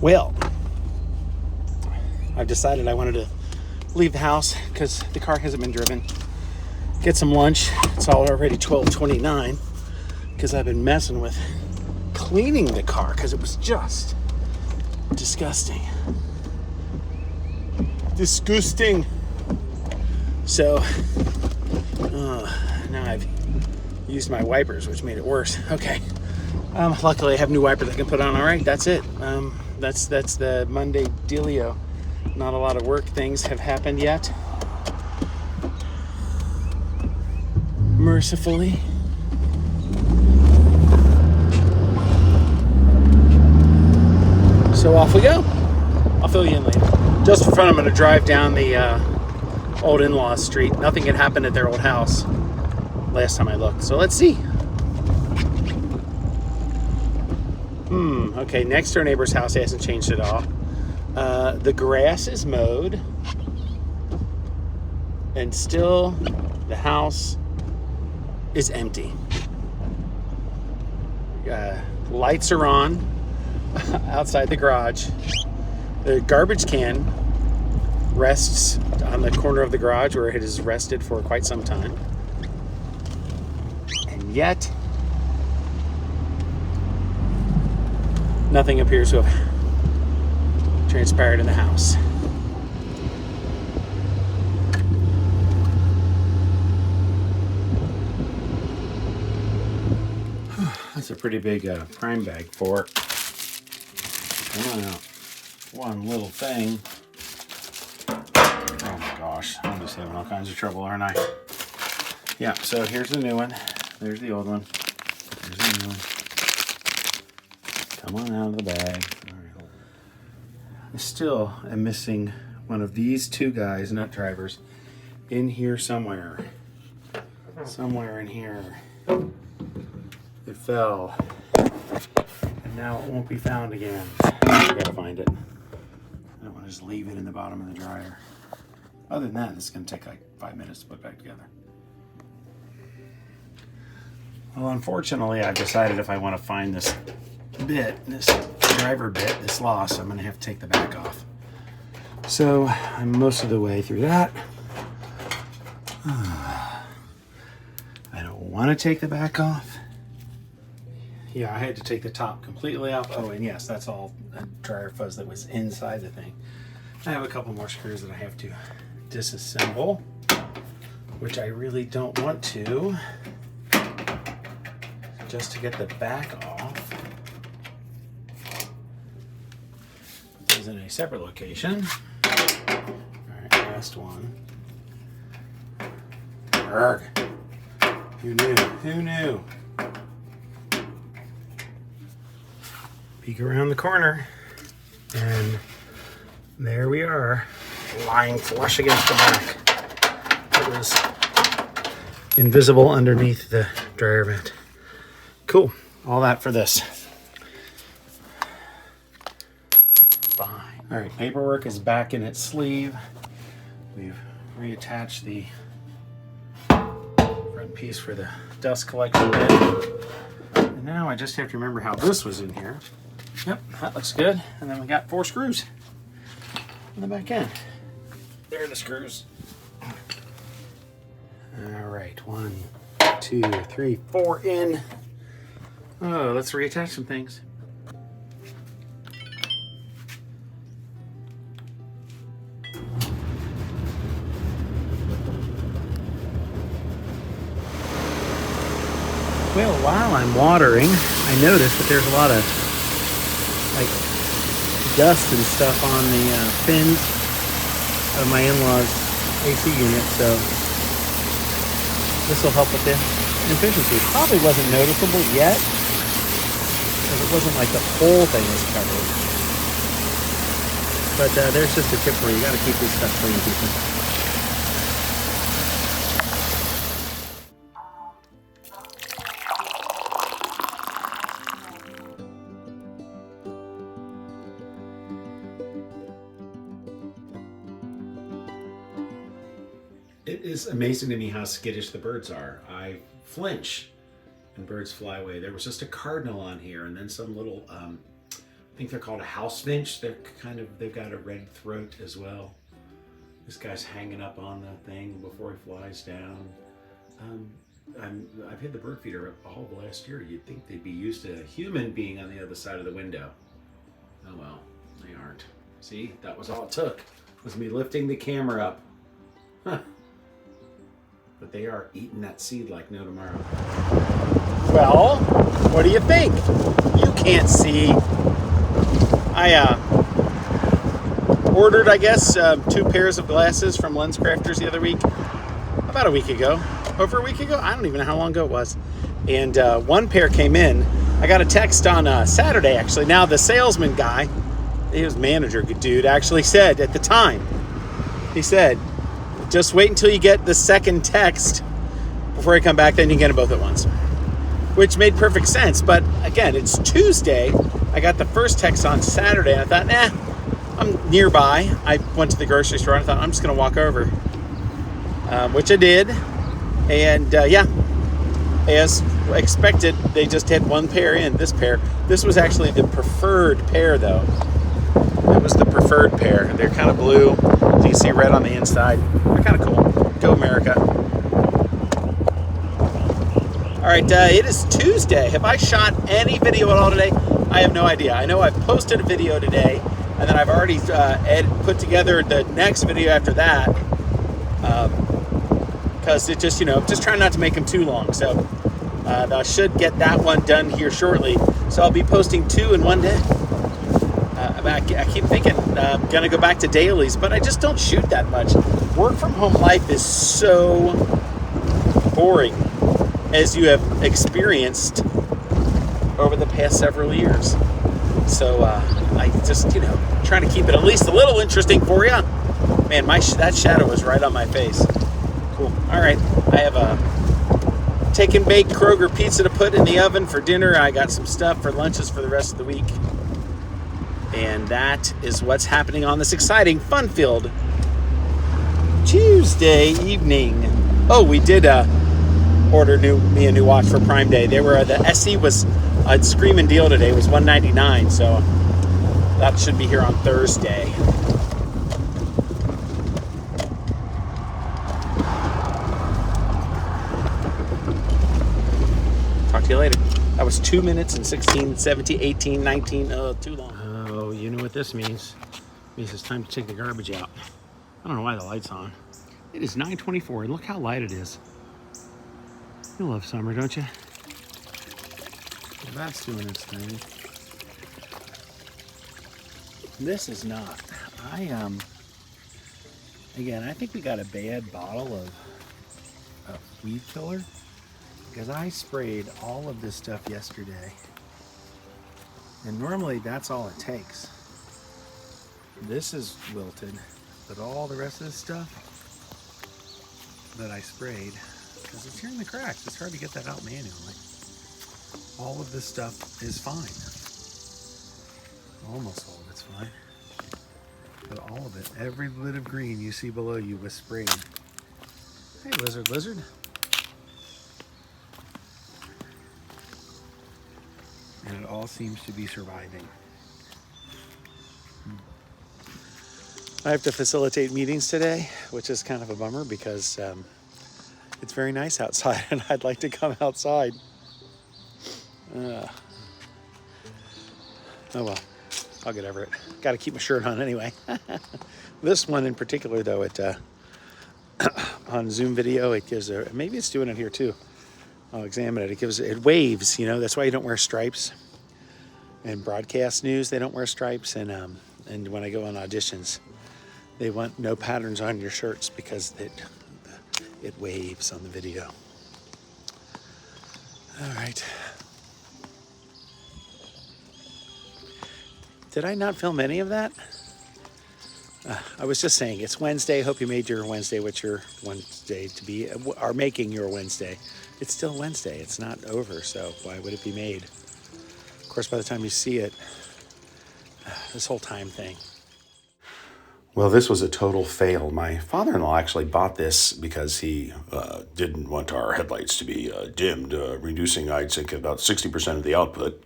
Well, I've decided I wanted to leave the house because the car hasn't been driven. Get some lunch. It's already 12:29 because I've been messing with cleaning the car because it was just disgusting. Disgusting. So now I've used my wipers, which made it worse. Okay. Luckily I have new wipers I can put on. All right, that's it. That's the Monday dealio. Not a lot of work things have happened yet. Mercifully. So off we go. I'll fill you in later. Just for fun, I'm going to drive down the old in-laws street. Nothing had happened at their old house last time I looked. So let's see. Okay, next door neighbor's house hasn't changed at all. The grass is mowed. And still the house is empty. Lights are on outside the garage. The garbage can rests on the corner of the garage where it has rested for quite some time. And yet, nothing appears to have transpired in the house. That's a pretty big prime bag for one little thing. Oh my gosh, I'm just having all kinds of trouble, aren't I? Yeah, so here's the new one. There's the old one. Here's the new one. Come on out of the bag. All right. I still am missing one of these two guys, nut drivers, in here somewhere. Somewhere in here. It fell. And now it won't be found again. I gotta find it. I don't want to just leave it in the bottom of the dryer. Other than that, this is going to take like 5 minutes to put back together. Well, unfortunately, I've decided if I want to find this bit, this driver bit, this loss, I'm going to have to take the back off. So I'm most of the way through that. I don't want to take the back off. Yeah, I had to take the top completely off. Oh, and yes, that's all a dryer fuzz that was inside the thing. I have a couple more screws that I have to disassemble, which I really don't want to, just to get the back off. This is in a separate location. All right, last one. Arrgh. Who knew? Who knew? Peek around the corner, and there we are, lying flush against the back. It was invisible underneath the dryer vent. Cool. All that for this. Fine. All right, paperwork is back in its sleeve. We've reattached the front piece for the dust collection bin. And now I just have to remember how this was in here. Yep, that looks good. And then we got 4 screws on the back end. There are the screws. All right, 1, 2, 3, 4 in. Oh, let's reattach some things. Well, while I'm watering, I noticed that there's a lot of dust and stuff on the fins of my in-laws AC unit, so this will help with the efficiency. Probably wasn't noticeable yet, because it wasn't like the whole thing was covered. But there's just a tip where you got to keep this stuff clean, people. It is amazing to me how skittish the birds are. I flinch and birds fly away. There was just a cardinal on here and then some little I think they're called a house finch. They've got a red throat as well. This guy's hanging up on the thing before he flies down. I've had the bird feeder up all of last year. You'd think they'd be used to a human being on the other side of the window. Oh well, they aren't. See, that was all it took, was me lifting the camera up. Huh. But they are eating that seed like no tomorrow. Well, what do you think? You can't see. I ordered, I guess, 2 pairs of glasses from LensCrafters the other week. About a week ago. Over a week ago? I don't even know how long ago it was. And 1 pair came in. I got a text on Saturday, actually. Now, the salesman guy, he was manager, good dude, actually said at the time, he said, just wait until you get the second text before I come back, then you can get them both at once. Which made perfect sense. But again, it's Tuesday. I got the first text on Saturday, and I thought, nah, I'm nearby. I went to the grocery store, and I thought, I'm just going to walk over. Which I did. And yeah, as expected, they just had 1 pair in, this pair. This was actually the preferred pair, though. It was the preferred pair. They're kind of blue. So you see red on the inside. They're kind of cool. Go America. All right, it is Tuesday. Have I shot any video at all today? I have no idea. I know I've posted a video today, and then I've already put together the next video after that. Because it just, just trying not to make them too long. So I should get that one done here shortly. So I'll be posting 2 in one day. I keep thinking I'm going to go back to dailies, but I just don't shoot that much. Work from home life is so boring, as you have experienced over the past several years. So I just, trying to keep it at least a little interesting for you. Man, that shadow was right on my face. Cool. All right. I have a take and bake Kroger pizza to put in the oven for dinner. I got some stuff for lunches for the rest of the week. And that is what's happening on this exciting, fun-filled Tuesday evening. Oh, we did order me a new watch for Prime Day. They were the SE was a screaming deal today. It was $199, so that should be here on Thursday. Talk to you later. That was 2 minutes and 16, 17, 18, 19. Oh, too long. Oh, you know what this means. It means it's time to take the garbage out. I don't know why the light's on. It is 9:24, and look how light it is. You love summer, don't you? Well, that's doing its thing. This is not. Again, I think we got a bad bottle of weed killer, because I sprayed all of this stuff yesterday. And normally that's all it takes. This is wilted, but all the rest of this stuff that I sprayed, because it's here in the cracks, it's hard to get that out manually. All of this stuff is fine. Almost all of it's fine. But all of it, every bit of green you see below you was sprayed. Hey, lizard. And it all seems to be surviving. I have to facilitate meetings today, which is kind of a bummer because it's very nice outside and I'd like to come outside. Oh well, I'll get over it. Got to keep my shirt on anyway. This one in particular, though, it on Zoom video, it gives maybe it's doing it here too. I'll examine it. It waves, that's why you don't wear stripes. And broadcast news, they don't wear stripes. And when I go on auditions, they want no patterns on your shirts because it waves on the video. All right. Did I not film any of that? I was just saying, it's Wednesday. Hope you made your Wednesday what your Wednesday to be, or making your Wednesday. It's still Wednesday. It's not over, so why would it be made? Of course, by the time you see it, this whole time thing. Well, this was a total fail. My father-in-law actually bought this because he didn't want our headlights to be dimmed, reducing, I'd think, about 60% of the output,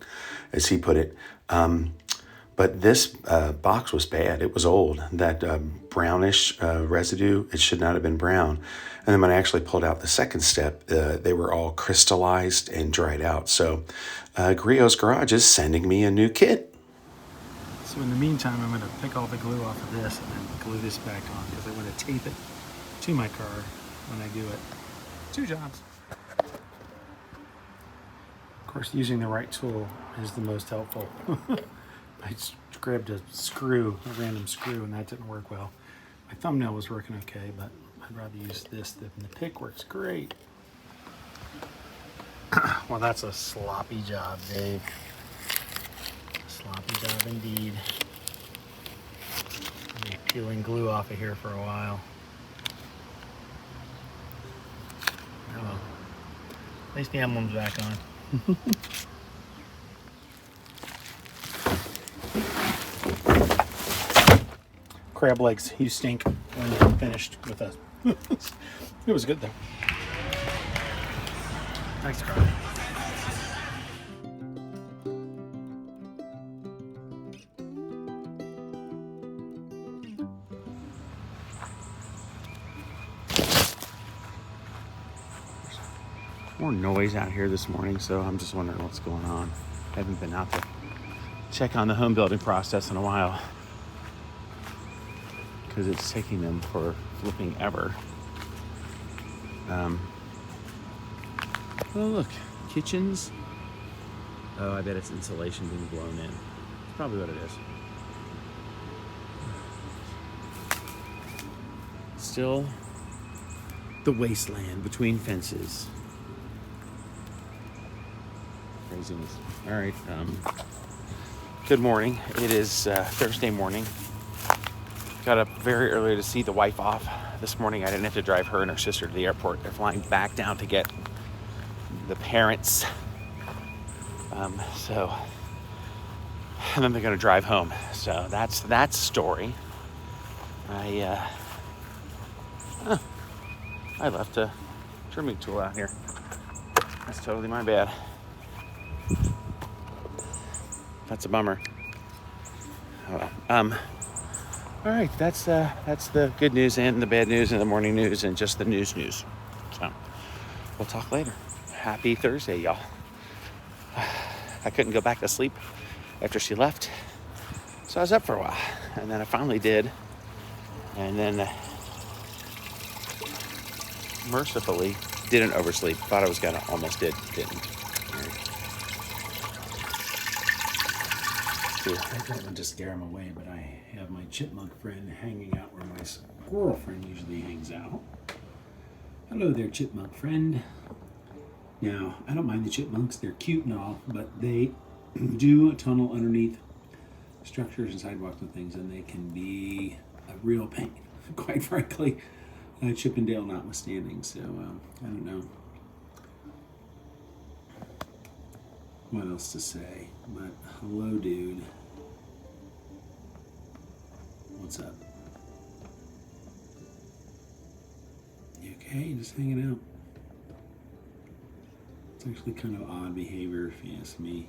as he put it. But this box was bad. It was old. That brownish residue, it should not have been brown. And then when I actually pulled out the second step, they were all crystallized and dried out. So Griot's Garage is sending me a new kit. So in the meantime, I'm going to pick all the glue off of this and then glue this back on because I want to tape it to my car when I do it. 2 jobs. Of course, using the right tool is the most helpful. I just grabbed a random screw, and that didn't work well. My thumbnail was working okay, but I'd rather use this. The pick works great. Well, that's a sloppy job, Dave. Sloppy job indeed. I'll be peeling glue off of here for a while. Oh well. At least the emblem's back on. Crab legs, you stink when you're finished with us. It was good though. Thanks, Carl. More noise out here this morning, so I'm just wondering what's going on. I haven't been out to check on the home building process in a while because it's taking them for flipping ever. Oh look, kitchens. Oh, I bet it's insulation being blown in. That's probably what it is. Still the wasteland between fences. Craziness. All right. Good morning. It is Thursday morning. Got up very early to see the wife off. This morning I didn't have to drive her and her sister to the airport. They're flying back down to get the parents. And then they're going to drive home. So that's that story. I left a trimming tool out here. That's totally my bad. That's a bummer. Oh well. All right, that's the good news and the bad news and the morning news and just the news. So we'll talk later. Happy Thursday, y'all. I couldn't go back to sleep after she left, so I was up for a while, and then I finally did, and then mercifully didn't oversleep. Thought I was gonna, almost didn't. I don't want to scare him away, but I have my chipmunk friend hanging out where my squirrel friend usually hangs out. Hello there, chipmunk friend. Now, I don't mind the chipmunks. They're cute and all, but they do tunnel underneath structures and sidewalks and things, and they can be a real pain, quite frankly, Chippendale notwithstanding. So, I don't know what else to say, but hello, dude. What's up? You okay? Just hanging out. It's actually kind of odd behavior, if you ask me.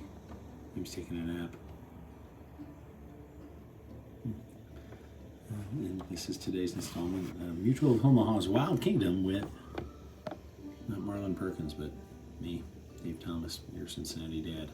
He was taking a nap. And this is today's installment of Mutual of Omaha's Wild Kingdom with not Marlon Perkins, but me, Dave Thomas, your Cincinnati dad.